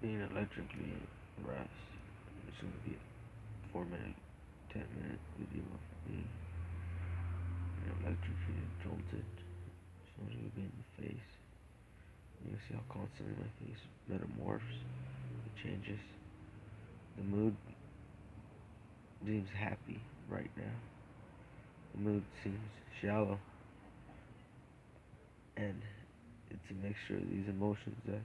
being electrically harassed. It's gonna be a 4 minute, 10 minute video of me being electrocuted, jolted. Someone's gonna be in the face. You can see how constantly my face metamorphs. It changes. The mood seems happy right now. The mood seems shallow. And it's a mixture of these emotions that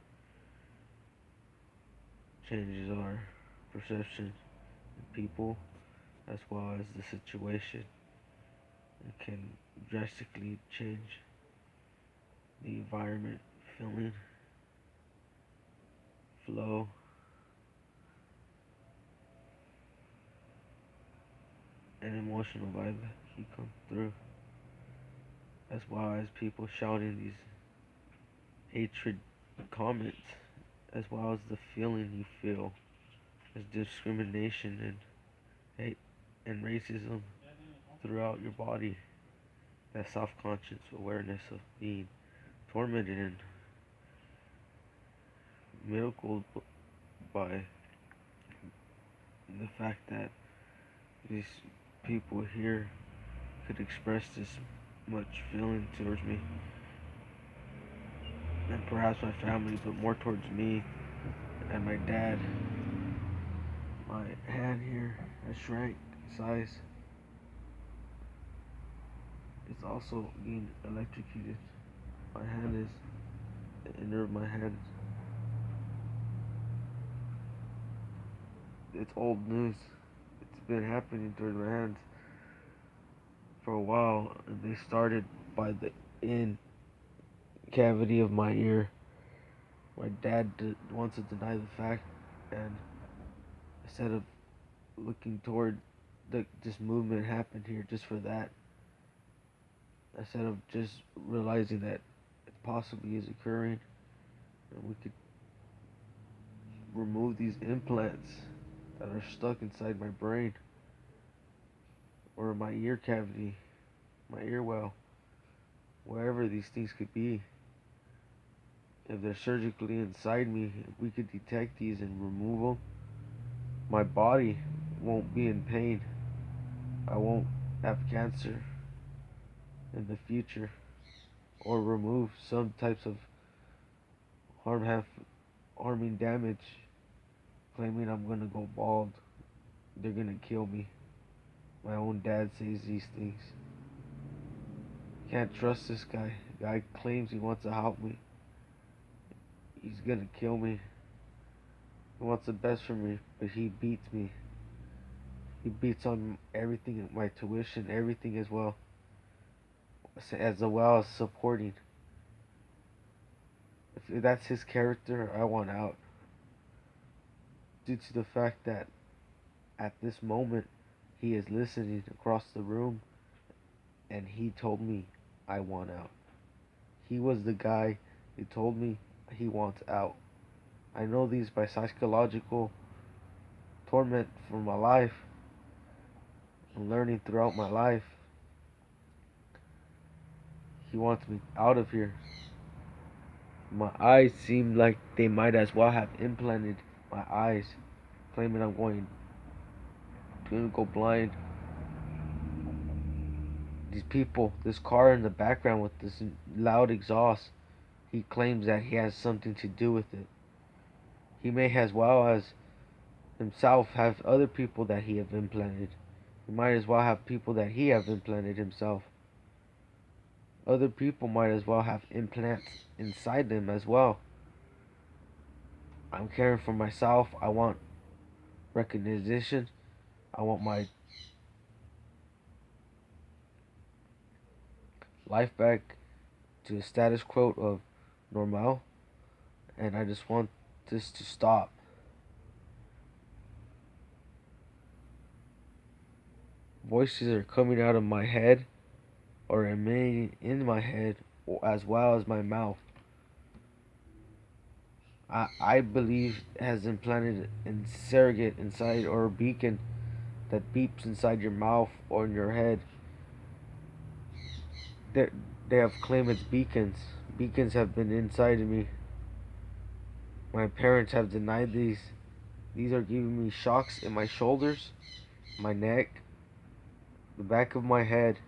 changes our perception of people as well as the situation. It can drastically change the environment, feeling, flow, and emotional vibe that can come through, as well as people shouting these hatred comments, as well as the feeling you feel as discrimination and hate and racism throughout your body. That self-conscious awareness of being tormented and miracled by the fact that these people here could express this much feeling towards me, and perhaps my family, but more towards me and my dad. My hand here has shrank in size. It's also being electrocuted. My hand is, the inner of my hand. It's old news. It's been happening towards my hands for a while. And they started by the in cavity of my ear. My dad wants to deny the fact, and instead of looking toward this movement happened here just for that, instead of just realizing that it possibly is occurring, and we could remove these implants that are stuck inside my brain or my ear cavity, my ear well, wherever these things could be. If they're surgically inside me, if we could detect these and remove them, my body won't be in pain. I won't have cancer in the future, or remove some types of harming damage, claiming I'm gonna go bald. They're gonna kill me. My own dad says these things. Can't trust this guy. The guy claims he wants to help me. He's gonna kill me. He wants the best for me, but he beats me. He beats on everything, my tuition, everything as well as supporting. If that's his character, I want out. Due to the fact that at this moment he is listening across the room, and he told me I want out. He was the guy who told me he wants out. I know these by psychological torment for my life. I'm learning throughout my life. He wants me out of here. My eyes seem like they might as well have implanted my eyes, claiming I'm going to go blind. These people, this car in the background with this loud exhaust, he claims that he has something to do with it. He may as well as himself have other people that he have implanted. He might as well have people that he have implanted himself. Other people might as well have implants inside them as well. I'm caring for myself. I want recognition. I want my life back to a status quo of normal, and I just want this to stop. Voices are coming out of my head or emanating in my head as well as my mouth. I believe has implanted a surrogate inside, or a beacon that beeps inside your mouth or in your head. They have claimed it's beacons. Beacons have been inside of me. My parents have denied these. These are giving me shocks in my shoulders, my neck, the back of my head.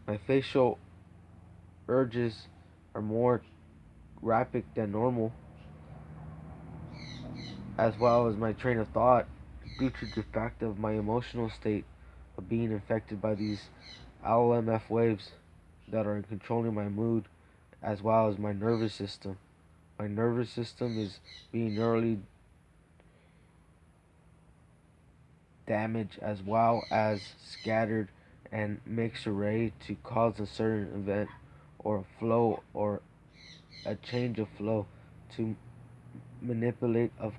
My facial urges are more rapid than normal, as well as my train of thought, due to the fact of my emotional state of being infected by these LMF waves that are controlling my mood, as well as my nervous system. My nervous system is being neurally damaged as well as scattered and mixed array to cause a certain event or a flow or a change of flow to manipulate of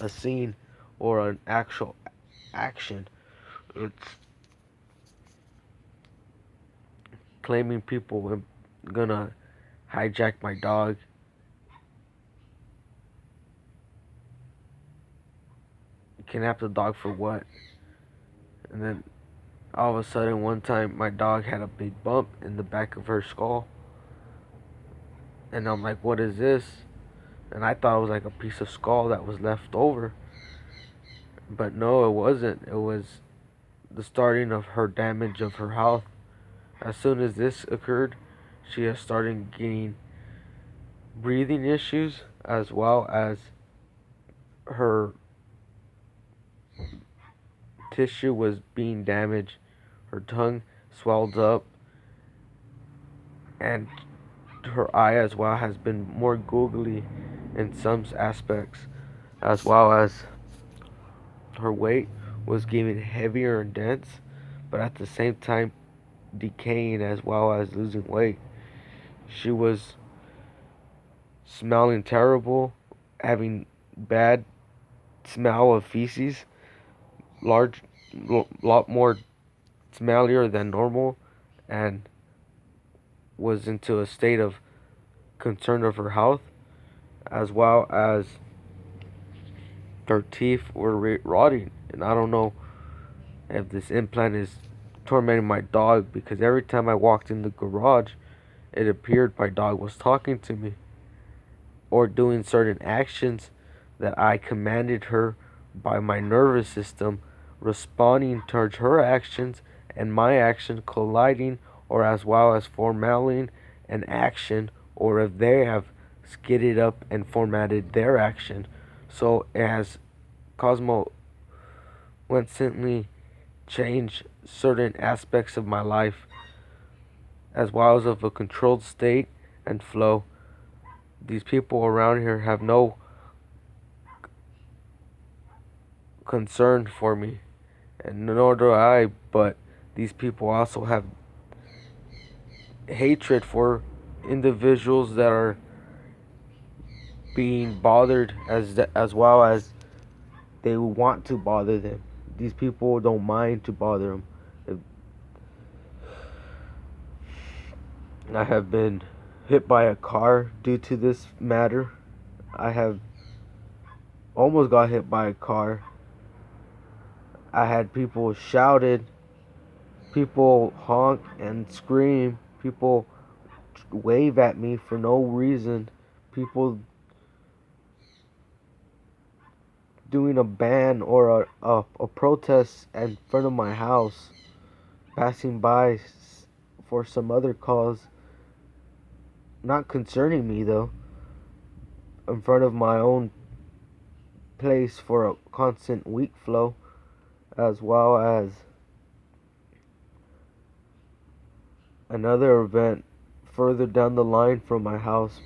a scene or an actual action. It's claiming people are gonna hijack my dog, kidnap the dog for what? And then all of a sudden, one time, my dog had a big bump in the back of her skull. And I'm like, what is this? And I thought it was like a piece of skull that was left over. But no, it wasn't. It was the starting of her damage of her health. As soon as this occurred, she has started getting breathing issues as well as her tissue was being damaged. Her tongue swelled up and her eye as well has been more googly in some aspects, as well as her weight was getting heavier and dense, but at the same time decaying as well as losing weight. She was smelling terrible, having bad smell of feces, large, lot more smellier than normal, and was into a state of concern of her health, as well as her teeth were rotting. And I don't know if this implant is tormenting my dog, because every time I walked in the garage, it appeared my dog was talking to me or doing certain actions that I commanded her by my nervous system responding towards her actions and my action colliding, or as well as formatting an action, or if they have skidded up and formatted their action. So it has Cosmo instantly changed certain aspects of my life, as well as of a controlled state and flow. These people around here have no concern for me, and nor do I, but these people also have hatred for individuals that are being bothered as well as they want to bother them. These people don't mind to bother them. I have been hit by a car due to this matter. I have almost got hit by a car. I had people shouted, people honk and scream, people wave at me for no reason, people doing a ban or a protest in front of my house, passing by for some other cause, not concerning me though, in front of my own place for a constant weak flow, as well as another event further down the line from my house